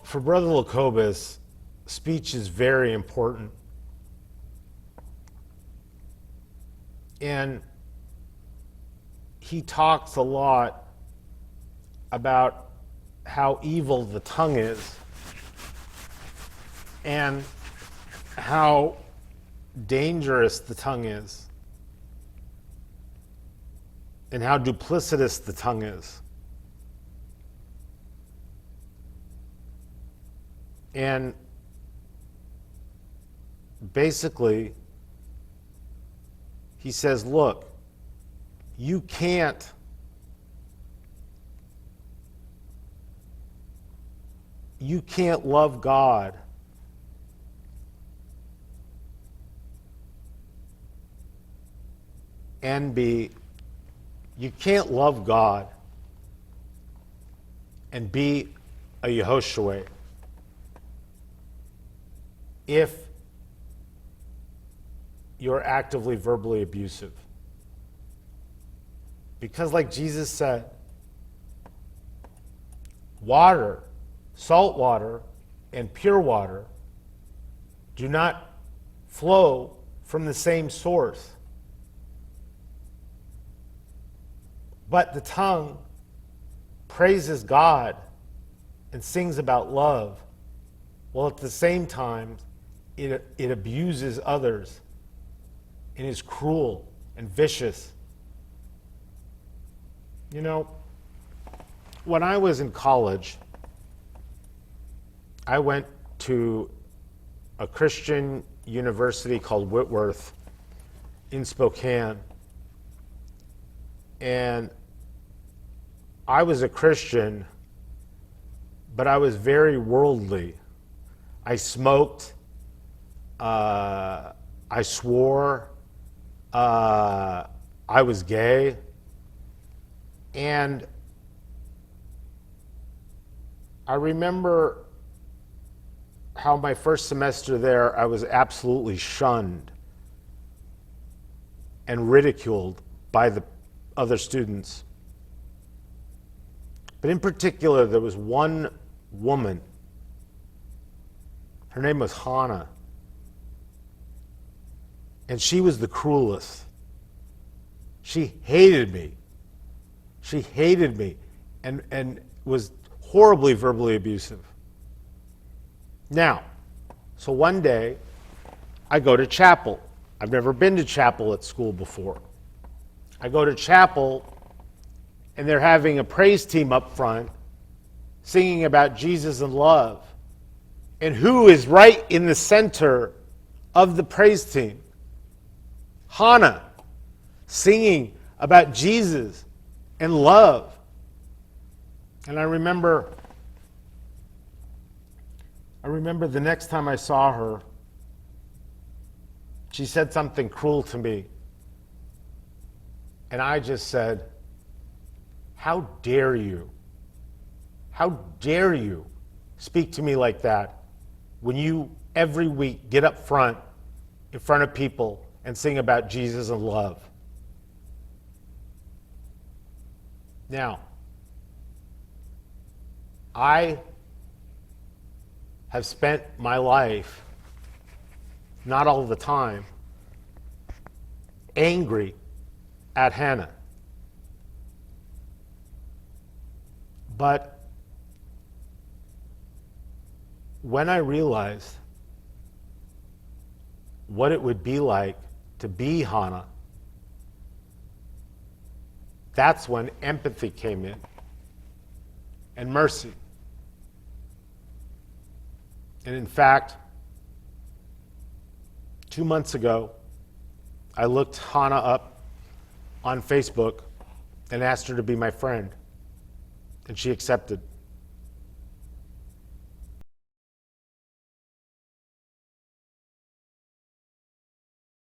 For Brother Lacobus, speech is very important. And he talks a lot about how evil the tongue is and how dangerous the tongue is and how duplicitous the tongue is. And basically, he says, look, you can't love God you can't love God and be a Yehoshua if you're actively verbally abusive. Because like Jesus said, water, salt water, and pure water do not flow from the same source. But the tongue praises God and sings about love, while at the same time it abuses others and is cruel and vicious. You know, when I was in college, I went to a Christian university called Whitworth in Spokane. And I was a Christian, but I was very worldly. I smoked, I swore, I was gay, and I remember how my first semester there, I was absolutely shunned and ridiculed by the other students. But in particular, there was one woman. Her name was Hannah. And she was the cruelest. She hated me. She hated me and was horribly verbally abusive. Now, so one day, I go to chapel. I've never been to chapel at school before. I go to chapel, and they're having a praise team up front singing about Jesus and love. And who is right in the center of the praise team? Hannah, singing about Jesus and love. And I remember the next time I saw her, she said something cruel to me. And I just said, how dare you? How dare you speak to me like that when you every week get up front in front of people and sing about Jesus and love? Now, I have spent my life, not all the time, angry at Hannah. But when I realized what it would be like to be Hannah, that's when empathy came in and mercy. And in fact, 2 months ago, I looked Hannah up on Facebook and asked her to be my friend, and she accepted.